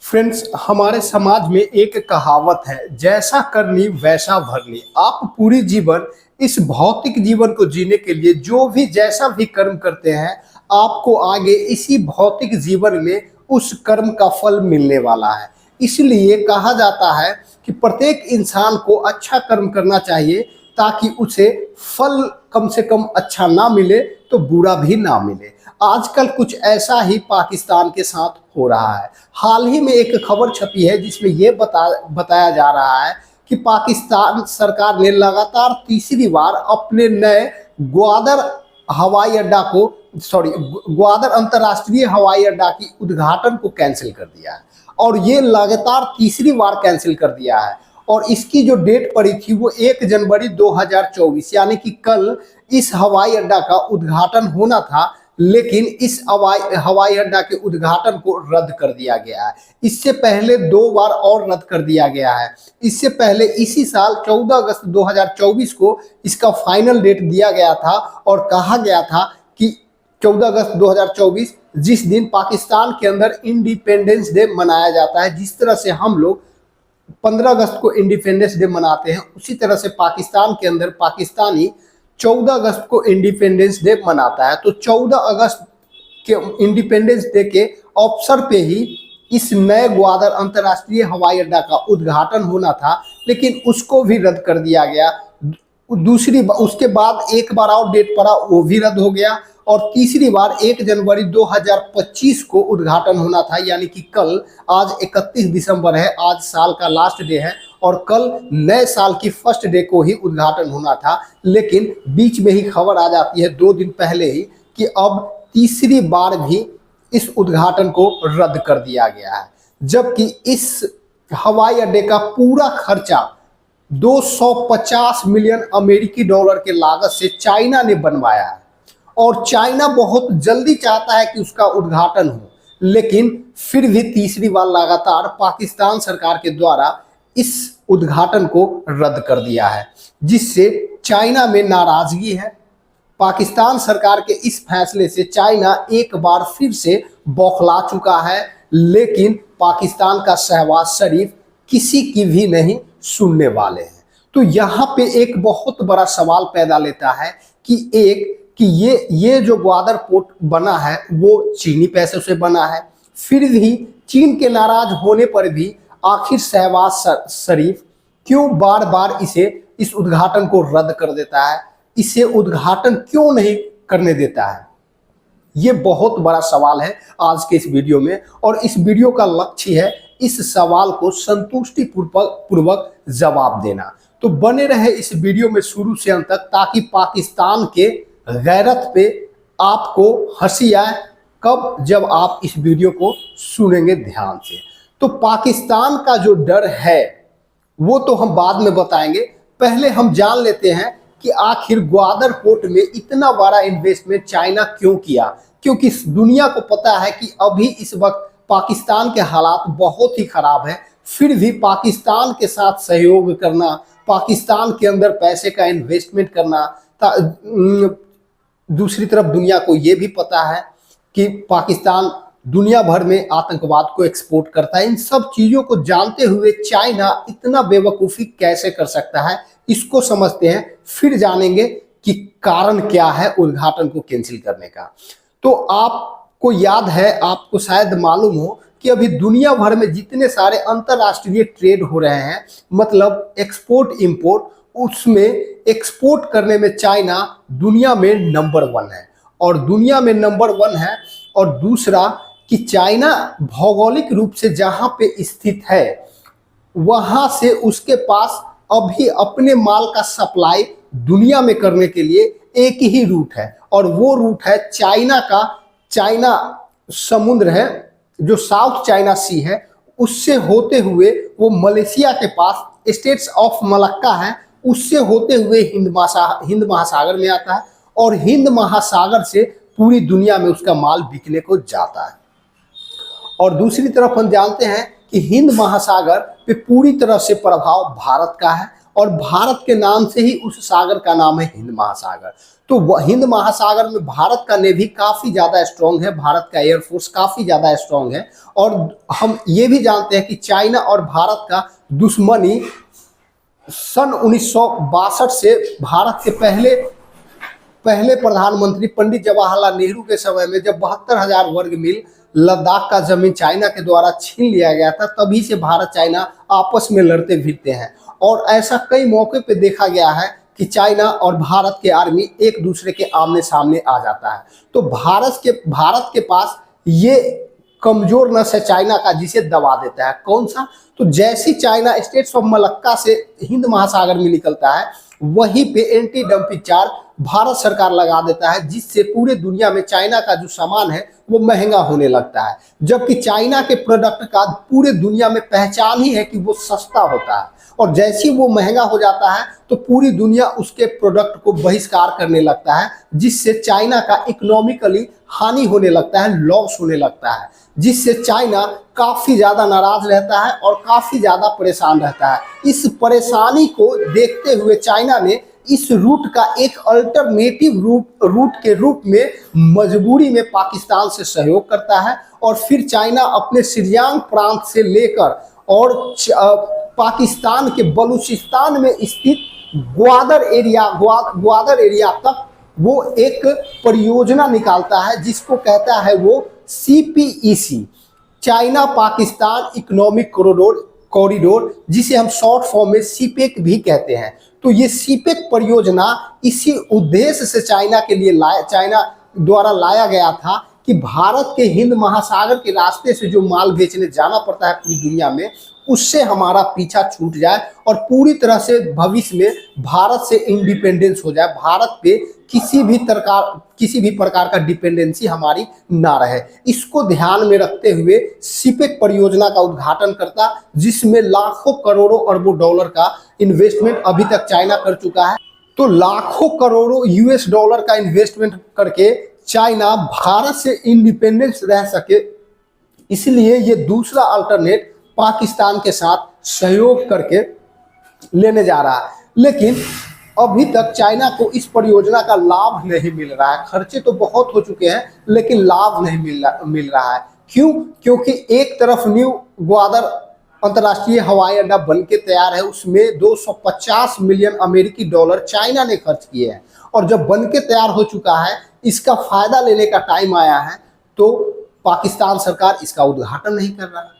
Friends, हमारे समाज में एक कहावत है, जैसा करनी वैसा भरनी। आप पूरी जीवन इस भौतिक जीवन को जीने के लिए जो भी जैसा भी कर्म करते हैं, आपको आगे इसी भौतिक जीवन में उस कर्म का फल मिलने वाला है। इसलिए कहा जाता है कि प्रत्येक इंसान को अच्छा कर्म करना चाहिए ताकि उसे फल कम से कम अच्छा ना मिले तो बुरा भी ना मिले। आजकल कुछ ऐसा ही पाकिस्तान के साथ हो रहा है। हाल ही में एक खबर छपी है जिसमें ये बताया जा रहा है कि पाकिस्तान सरकार ने लगातार तीसरी बार अपने नए ग्वादर हवाई अड्डा को ग्वादर अंतर्राष्ट्रीय हवाई अड्डा की उद्घाटन को कैंसिल कर दिया है। और ये लगातार तीसरी बार कैंसिल कर दिया है। और इसकी जो डेट पड़ी थी वो 1 जनवरी 2024 यानी कि कल इस हवाई अड्डा का उद्घाटन होना था, लेकिन इस हवाई अड्डा के उद्घाटन को रद्द कर दिया गया है। इससे पहले 2 बार और रद्द कर दिया गया है। इससे पहले इसी साल 14 अगस्त 2024 को इसका फाइनल डेट दिया गया था और कहा गया था कि 14 अगस्त 2024 जिस दिन पाकिस्तान के अंदर इंडिपेंडेंस डे मनाया जाता है, जिस तरह से हम लोग 15 अगस्त को इंडिपेंडेंस डे मनाते हैं, उसी तरह से पाकिस्तान के अंदर पाकिस्तानी 14 अगस्त को इंडिपेंडेंस डे मनाता है। तो 14 अगस्त के इंडिपेंडेंस डे के अवसर पे ही इस नए ग्वादर अंतर्राष्ट्रीय हवाई अड्डा का उद्घाटन होना था, लेकिन उसको भी रद्द कर दिया गया। उसके बाद एक बार और डेट पड़ा, वो भी रद्द हो गया। और तीसरी बार 1 जनवरी 2025 को उद्घाटन होना था, यानी कि कल। आज 31 दिसंबर है, आज साल का लास्ट डे है और कल नए साल की फर्स्ट डे को ही उद्घाटन होना था। लेकिन बीच में ही खबर आ जाती है 2 दिन पहले ही कि अब तीसरी बार भी इस उद्घाटन को रद्द कर दिया गया है, जबकि इस हवाई अड्डे का पूरा खर्चा 250 मिलियन अमेरिकी डॉलर के लागत से चाइना ने बनवाया है। और चाइना बहुत जल्दी चाहता है कि उसका उद्घाटन हो, लेकिन फिर भी तीसरी बार लगातार पाकिस्तान सरकार के द्वारा इस उद्घाटन को रद्द कर दिया है, जिससे चाइना में नाराजगी है। पाकिस्तान सरकार के इस फैसले से चाइना एक बार फिर से बौखला चुका है, लेकिन पाकिस्तान का शहबाज शरीफ किसी की भी नहीं सुनने वाले हैं। तो यहाँ पे एक बहुत बड़ा सवाल पैदा लेता है कि ये जो ग्वादर पोर्ट बना है वो चीनी पैसे से बना है। फिर भी चीन के नाराज होने पर भी आखिर शहबाज शरीफ क्यों बार बार इस उद्घाटन को रद्द कर देता है, इसे उद्घाटन क्यों नहीं करने देता है? ये बहुत बड़ा सवाल है आज के इस वीडियो में, और इस वीडियो का लक्ष्य है इस सवाल को संतुष्टि पूर्वक जवाब देना। तो बने रहे इस वीडियो में शुरू से अंत तक, ताकि पाकिस्तान के गैरत पे आपको हंसी आए कब जब आप इस वीडियो को सुनेंगे ध्यान से। तो पाकिस्तान का जो डर है वो तो हम बाद में बताएंगे, पहले हम जान लेते हैं कि आखिर ग्वादर पोर्ट में इतना बड़ा इन्वेस्टमेंट चाइना क्यों किया। क्योंकि दुनिया को पता है कि अभी इस वक्त पाकिस्तान के हालात बहुत ही खराब है, फिर भी पाकिस्तान के साथ सहयोग करना, पाकिस्तान के अंदर पैसे का इन्वेस्टमेंट करना। दूसरी तरफ दुनिया को ये भी पता है कि पाकिस्तान दुनिया भर में आतंकवाद को एक्सपोर्ट करता है। इन सब चीज़ों को जानते हुए चाइना इतना बेवकूफ़ी कैसे कर सकता है, इसको समझते हैं, फिर जानेंगे कि कारण क्या है उद्घाटन को कैंसिल करने का। तो आपको याद है, आपको शायद मालूम हो कि अभी दुनिया भर में जितने सारे अंतर्राष्ट्रीय ट्रेड हो रहे हैं, मतलब एक्सपोर्ट इंपोर्ट, उसमें एक्सपोर्ट करने में चाइना दुनिया में नंबर 1 है। और दुनिया में नंबर 1 है, और दूसरा कि चाइना भौगोलिक रूप से जहाँ पे स्थित है वहाँ से उसके पास अभी अपने माल का सप्लाई दुनिया में करने के लिए एक ही रूट है, और वो रूट है चाइना समुद्र है, जो साउथ चाइना सी है, उससे होते हुए वो मलेशिया के पास स्टेट्स ऑफ मलक्का है, उससे होते हुए हिंद महासागर में आता है, और हिंद महासागर से पूरी दुनिया में उसका माल बिकने को जाता है। और दूसरी तरफ हम जानते हैं कि हिंद महासागर पे पूरी तरह से प्रभाव भारत का है, और भारत के नाम से ही उस सागर का नाम है हिंद महासागर। तो वह हिंद महासागर में भारत का नेवी काफी ज्यादा स्ट्रांग है, भारत का एयरफोर्स काफी ज्यादा स्ट्रांग है। और हम ये भी जानते हैं कि चाइना और भारत का दुश्मनी सन 1962 से भारत के पहले प्रधानमंत्री पंडित जवाहरलाल नेहरू के समय में, जब 72,000 वर्ग मील लद्दाख का जमीन चाइना के द्वारा छीन लिया गया था, तभी से भारत चाइना आपस में लड़ते फिरते हैं। और ऐसा कई मौके पे देखा गया है कि चाइना और भारत के आर्मी एक दूसरे के आमने सामने आ जाता है। तो भारत के पास ये कमजोर नस है चाइना का, जिसे दबा देता है। कौन सा? तो जैसी चाइना स्टेट्स ऑफ मलक्का से हिंद महासागर में निकलता है, वहीं पे एंटी डंपिंग चार्ज भारत सरकार लगा देता है, जिससे पूरे दुनिया में चाइना का जो सामान है वो महंगा होने लगता है। जबकि चाइना के प्रोडक्ट का पूरे दुनिया में पहचान ही है कि वो सस्ता होता है, और जैसे ही वो महंगा हो जाता है तो पूरी दुनिया उसके प्रोडक्ट को बहिष्कार करने लगता है, जिससे चाइना का इकोनॉमिकली हानि होने लगता है, लॉस होने लगता है, जिससे चाइना काफी ज्यादा नाराज रहता है और काफी ज्यादा परेशान रहता है। इस परेशानी को देखते हुए चाइना ने इस रूट का एक अल्टरनेटिव रूट के रूप में मजबूरी में पाकिस्तान से सहयोग करता है। और फिर चाइना अपने शिनजांग प्रांत से लेकर और पाकिस्तान के बलूचिस्तान में स्थित ग्वादर एरिया तक वो एक परियोजना निकालता है, जिसको कहता है वो CPEC, China Pakistan economic corridor, जिसे हम शॉर्ट फॉर्म में CPEC भी कहते हैं। तो ये CPEC परियोजना इसी उद्देश्य से चाइना द्वारा लाया गया था कि भारत के हिंद महासागर के रास्ते से जो माल बेचने जाना पड़ता है पूरी दुनिया में, उससे हमारा पीछा छूट जाए और पूरी तरह से भविष्य में भारत से इंडिपेंडेंस हो जाए, भारत पे किसी भी प्रकार का डिपेंडेंसी हमारी ना रहे। इसको ध्यान में रखते हुए CPEC परियोजना का उद्घाटन करता, जिसमें लाखों करोड़ों अरबों डॉलर का इन्वेस्टमेंट अभी तक चाइना कर चुका है। तो लाखों करोड़ों US डॉलर का इन्वेस्टमेंट करके चाइना भारत से इंडिपेंडेंस रह सके, इसलिए ये दूसरा अल्टरनेट पाकिस्तान के साथ सहयोग करके लेने जा रहा है। लेकिन अभी तक चाइना को इस परियोजना का लाभ नहीं मिल रहा है। खर्चे तो बहुत हो चुके हैं, लेकिन लाभ नहीं मिल रहा है। क्यों? क्योंकि एक तरफ न्यू ग्वादर अंतर्राष्ट्रीय हवाई अड्डा बन के तैयार है, उसमें 250 मिलियन अमेरिकी डॉलर चाइना ने खर्च किए हैं, और जब बन के तैयार हो चुका है, इसका फायदा लेने का टाइम आया है, तो पाकिस्तान सरकार इसका उद्घाटन नहीं कर रहा है।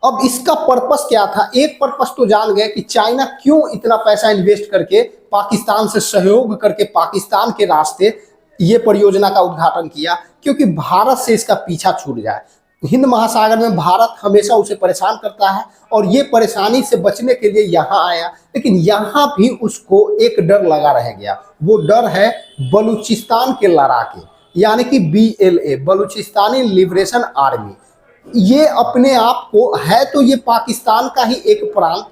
अब इसका पर्पस क्या था? एक पर्पस तो जान गए कि चाइना क्यों इतना पैसा इन्वेस्ट करके पाकिस्तान से सहयोग करके पाकिस्तान के रास्ते ये परियोजना का उद्घाटन किया, क्योंकि भारत से इसका पीछा छूट जाए। हिंद महासागर में भारत हमेशा उसे परेशान करता है, और ये परेशानी से बचने के लिए यहाँ आया, लेकिन यहाँ भी उसको एक डर लगा रह गया। वो डर है बलूचिस्तान के लड़ाके, यानी कि BLA, बलूचिस्तानी लिबरेशन आर्मी। ये अपने आप को है तो ये पाकिस्तान का ही एक प्रांत,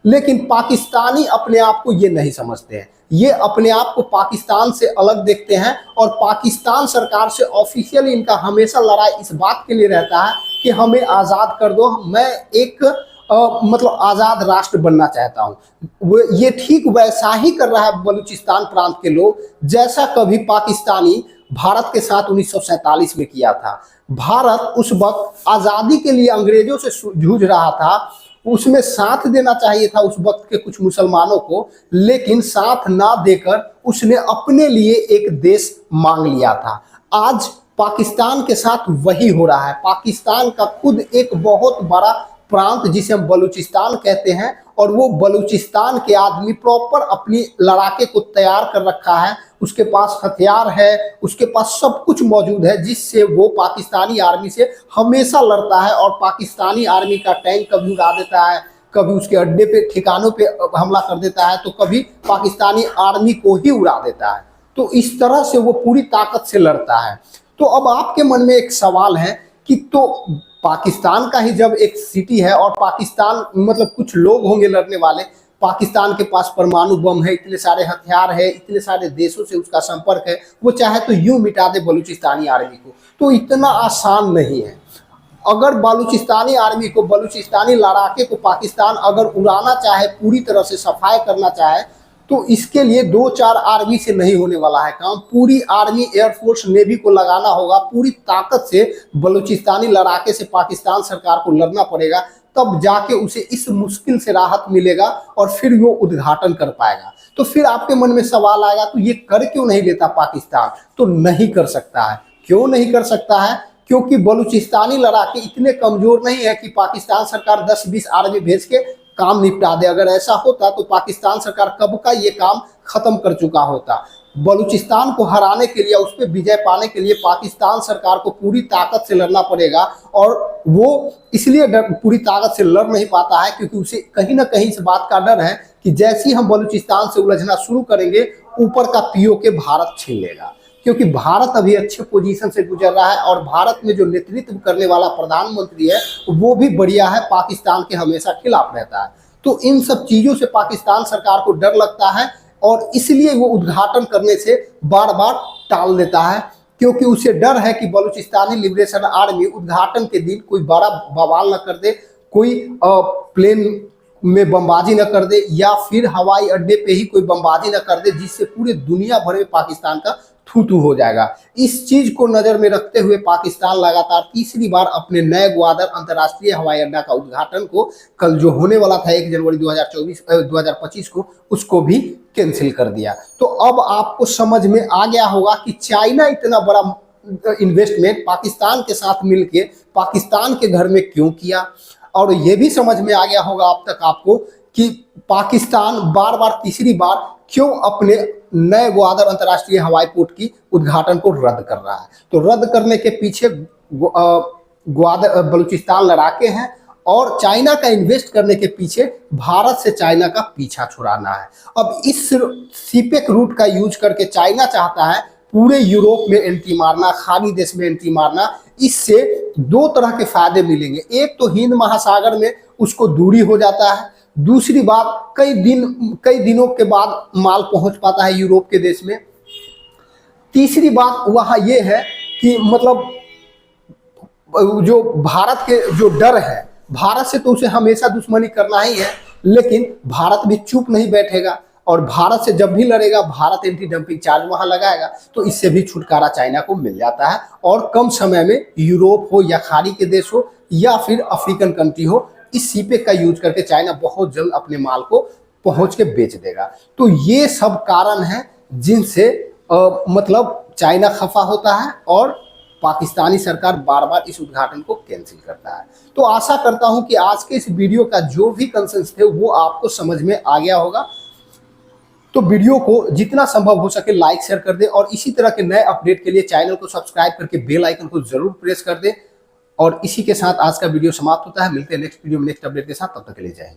लेकिन पाकिस्तानी अपने आप को ये नहीं समझते हैं। ये अपने आप को पाकिस्तान से अलग देखते हैं, और पाकिस्तान सरकार से ऑफिशियली इनका हमेशा लड़ाई इस बात के लिए रहता है कि हमें आज़ाद कर दो, मैं एक मतलब आज़ाद राष्ट्र बनना चाहता हूँ। वो ये ठीक वैसा ही कर रहा है बलूचिस्तान प्रांत के लोग, जैसा कभी पाकिस्तानी भारत के साथ 1947 में किया था। भारत उस वक्त आज़ादी के लिए अंग्रेजों से जूझ रहा था, उसमें साथ देना चाहिए था उस वक्त के कुछ मुसलमानों को, लेकिन साथ ना देकर उसने अपने लिए एक देश मांग लिया था। आज पाकिस्तान के साथ वही हो रहा है। पाकिस्तान का खुद एक बहुत बड़ा प्रांत जिसे हम बलूचिस्तान कहते हैं, और वो बलूचिस्तान के आदमी प्रॉपर अपनी लड़ाके को तैयार कर रखा है, उसके पास हथियार है, उसके पास सब कुछ मौजूद है, जिससे वो पाकिस्तानी आर्मी से हमेशा लड़ता है। और पाकिस्तानी आर्मी का टैंक कभी उड़ा देता है, कभी उसके अड्डे पे ठिकानों पे हमला कर देता है, तो कभी पाकिस्तानी आर्मी को ही उड़ा देता है। तो इस तरह से वो पूरी ताकत से लड़ता है। तो अब आपके मन में एक सवाल है कि तो पाकिस्तान का ही जब एक सिटी है, और पाकिस्तान मतलब कुछ लोग होंगे लड़ने वाले, पाकिस्तान के पास परमाणु बम है, इतने सारे हथियार है, इतने सारे देशों से उसका संपर्क है, वो चाहे तो यूं मिटा दे बलूचिस्तानी आर्मी को। तो इतना आसान नहीं है। अगर बलूचिस्तानी आर्मी को, बलूचिस्तानी लड़ाके को पाकिस्तान अगर उड़ाना चाहे, पूरी तरह से सफाई करना चाहे, तो इसके लिए 2-4 आर्मी से नहीं होने वाला है काम। पूरी आर्मी, एयरफोर्स, नेवी को लगाना होगा, पूरी ताकत से बलूचिस्तानी लड़ाके से पाकिस्तान सरकार को लड़ना पड़ेगा, तब जाके उसे इस मुश्किल से राहत मिलेगा और फिर वो उद्घाटन कर पाएगा। तो फिर आपके मन में सवाल आएगा, तो ये कर क्यों नहीं लेता पाकिस्तान? तो नहीं कर सकता है। क्यों नहीं कर सकता है? क्योंकि बलूचिस्तानी लड़ाके इतने कमजोर नहीं है कि पाकिस्तान सरकार 10-20 आर्मी भेज के काम निपटा दे। अगर ऐसा होता तो पाकिस्तान सरकार कब का ये काम खत्म कर चुका होता। बलूचिस्तान को हराने के लिए, उस पर विजय पाने के लिए पाकिस्तान सरकार को पूरी ताकत से लड़ना पड़ेगा, और वो इसलिए पूरी ताकत से लड़ नहीं पाता है क्योंकि उसे कहीं ना कहीं इस बात का डर है कि जैसे ही हम बलूचिस्तान से उलझना शुरू करेंगे, ऊपर का पीओके भारत छीन लेगा। क्योंकि भारत अभी अच्छे पोजीशन से गुजर रहा है और भारत में जो नेतृत्व करने वाला प्रधानमंत्री है वो भी बढ़िया है, पाकिस्तान के हमेशा खिलाफ रहता है। तो इन सब चीजों से पाकिस्तान सरकार को डर लगता है और इसलिए वो उद्घाटन करने से बार बार टाल देता है, क्योंकि उसे डर है कि बलूचिस्तानी लिबरेशन आर्मी उद्घाटन के दिन कोई बड़ा बवाल न कर दे, कोई प्लेन में बमबाजी न कर दे, या फिर हवाई अड्डे पे ही कोई बमबाजी न कर दे, जिससे पूरे दुनिया भर में पाकिस्तान का थू थू हो जाएगा। इस चीज को नजर में रखते हुए पाकिस्तान लगातार तीसरी बार अपने नए ग्वादर अंतर्राष्ट्रीय हवाई अड्डा का उद्घाटन को, कल जो होने वाला था 1 जनवरी 2025 को, उसको भी कैंसिल कर दिया। तो अब आपको समझ में आ गया होगा कि चाइना इतना बड़ा इन्वेस्टमेंट पाकिस्तान के साथ मिलके पाकिस्तान के घर में क्यों किया, और ये भी समझ में आ गया होगा अब तक आपको कि पाकिस्तान बार बार तीसरी बार क्यों अपने नए ग्वादर अंतर्राष्ट्रीय हवाई पोर्ट की उद्घाटन को रद्द कर रहा है। तो रद्द करने के पीछे ग्वादर बलूचिस्तान लड़ाके हैं, और चाइना का इन्वेस्ट करने के पीछे भारत से चाइना का पीछा छुड़ाना है। अब इस सीपेक रूट का यूज करके चाइना चाहता है पूरे यूरोप में एंट्री मारना, खाड़ी देश में एंट्री मारना। इससे दो तरह के फायदे मिलेंगे। एक तो हिंद महासागर में उसको दूरी हो जाता है, दूसरी बात कई दिनों के बाद माल पहुंच पाता है यूरोप के देश में। तीसरी बात वहां ये है कि मतलब जो भारत के जो डर है, भारत से तो उसे हमेशा दुश्मनी करना ही है, लेकिन भारत भी चुप नहीं बैठेगा, और भारत से जब भी लड़ेगा भारत एंटी डंपिंग चार्ज वहां लगाएगा, तो इससे भी छुटकारा चाइना को मिल जाता है, और कम समय में यूरोप हो या खाड़ी के देश हो या फिर अफ्रीकन कंट्री हो, इस सीपेक का यूज करके चाइना बहुत जल्द अपने माल को पहुंच के बेच देगा। तो ये सब कारण है जिनसे मतलब चाइना खफा होता है और पाकिस्तानी सरकार बार बार इस उद्घाटन को कैंसिल करता है। तो आशा करता हूं कि आज के इस वीडियो का जो भी कंसेंस थे वो आपको समझ में आ गया होगा। तो वीडियो को जितना संभव हो सके लाइक शेयर कर दे, और इसी तरह के नए अपडेट के लिए चैनल को सब्सक्राइब करके बेल आइकन को जरूर प्रेस कर दे। और इसी के साथ आज का वीडियो समाप्त होता है। मिलते हैं नेक्स्ट वीडियो में नेक्स्ट अपडेट के साथ, तब तक के लिए जय हिंद।